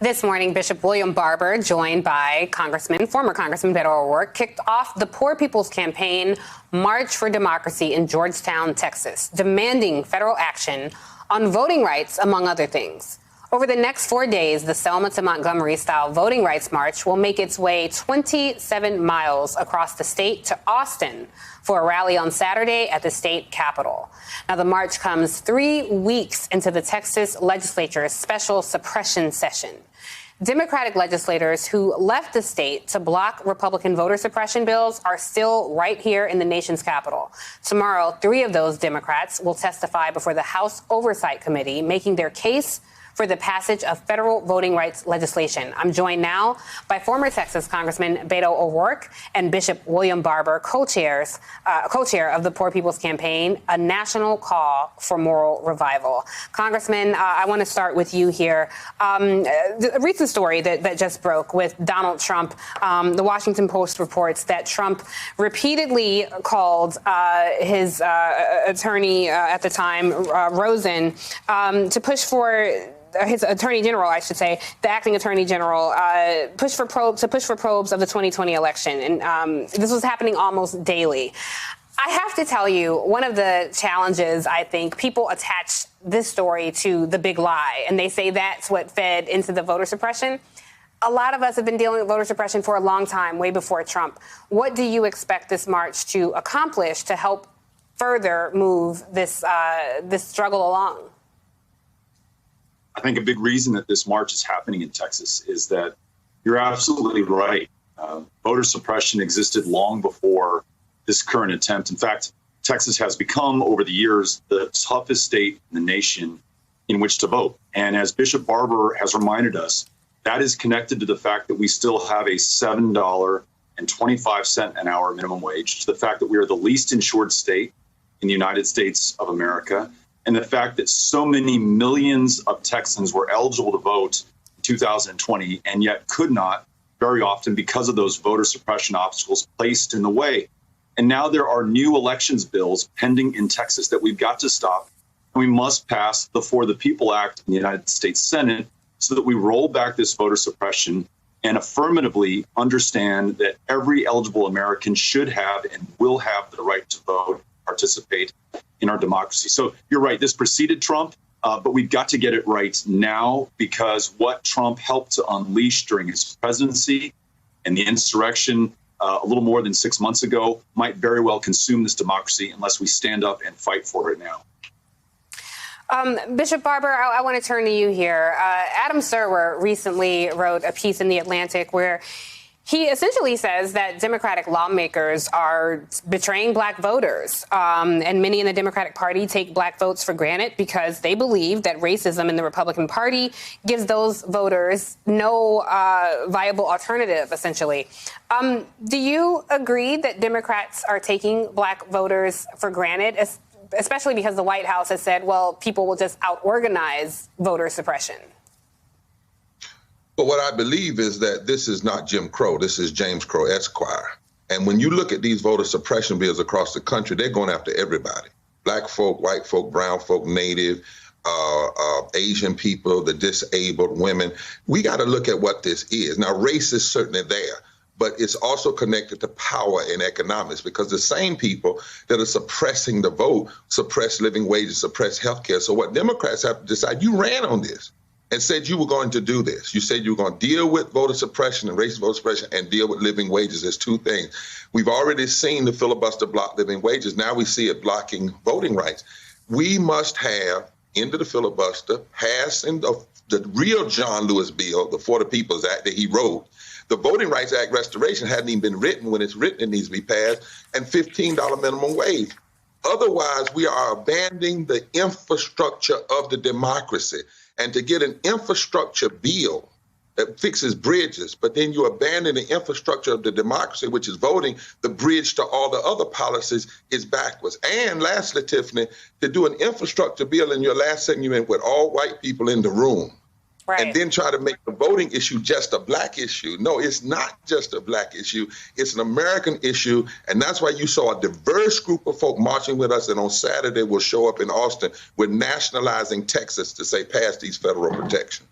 This morning, Bishop William Barber, joined by former Congressman Beto O'Rourke, kicked off the Poor People's Campaign March for Democracy in Georgetown, Texas, demanding federal action on voting rights, among other things. Over the next 4 days, the Selma to Montgomery-style voting rights march will make its way 27 miles across the state to Austin for a rally on Saturday at the state capitol. Now, the march comes 3 weeks into the Texas legislature's special suppression session. Democratic legislators who left the state to block Republican voter suppression bills are still right here in the nation's capital. Tomorrow, 3 of those Democrats will testify before the House Oversight Committee, making their case for the passage of federal voting rights legislation. I'm joined now by former Texas Congressman Beto O'Rourke and Bishop William Barber, co-chair of the Poor People's Campaign, a national call for moral revival. Congressman, I want to start with you here. A recent story that just broke with Donald Trump. The Washington Post reports that Trump repeatedly called his attorney at the time, Rosen, to push for his attorney general, I should say, the acting attorney general, push for probes of the 2020 election. And this was happening almost daily. I have to tell you, one of the challenges, I think, people attach this story to the big lie, and they say that's what fed into the voter suppression. A lot of us have been dealing with voter suppression for a long time, way before Trump. What do you expect this march to accomplish to help further move this struggle along? I think a big reason that this march is happening in Texas is that you're absolutely right. Voter suppression existed long before this current attempt. In fact, Texas has become, over the years, the toughest state in the nation in which to vote. And as Bishop Barber has reminded us, that is connected to the fact that we still have a $7.25 an hour minimum wage, to the fact that we are the least insured state in the United States of America, and the fact that so many millions of Texans were eligible to vote in 2020 and yet could not very often because of those voter suppression obstacles placed in the way. And now there are new elections bills pending in Texas that we've got to stop. And we must pass the For the People Act in the United States Senate so that we roll back this voter suppression and affirmatively understand that every eligible American should have and will have the right to vote, participate in our democracy. So you're right, this preceded Trump, but we've got to get it right now, because what Trump helped to unleash during his presidency and the insurrection a little more than 6 months ago might very well consume this democracy unless we stand up and fight for it now. Bishop Barber, I want to turn to you here. Adam Serwer recently wrote a piece in The Atlantic where he essentially says that Democratic lawmakers are betraying black voters, and many in the Democratic Party take black votes for granted because they believe that racism in the Republican Party gives those voters no viable alternative, essentially. Do you agree that Democrats are taking black voters for granted, especially because the White House has said, well, people will just out-organize voter suppression? But what I believe is that this is not Jim Crow. This is James Crow Esquire. And when you look at these voter suppression bills across the country, they're going after everybody. Black folk, white folk, brown folk, Native, Asian people, the disabled, women. We got to look at what this is. Now, race is certainly there, but it's also connected to power and economics, because the same people that are suppressing the vote suppress living wages, suppress health care. So what Democrats have to decide, you ran on this and said you were going to do this. You said you were going to deal with voter suppression and racist voter suppression and deal with living wages. There's 2 things. We've already seen the filibuster block living wages. Now we see it blocking voting rights. We must have, into the filibuster, passing the real John Lewis bill, the For the People's Act that he wrote. The Voting Rights Act restoration hadn't even been written. When it's written, it needs to be passed, and $15 minimum wage. Otherwise, we are abandoning the infrastructure of the democracy. And to get an infrastructure bill that fixes bridges, but then you abandon the infrastructure of the democracy, which is voting, the bridge to all the other policies is backwards. And lastly, Tiffany, to do an infrastructure bill in your last segment with all white people in the room, right, and then try to make the voting issue just a black issue. No, it's not just a black issue. It's an American issue. And that's why you saw a diverse group of folk marching with us. And on Saturday, we'll show up in Austin with nationalizing Texas to say, pass these federal protections.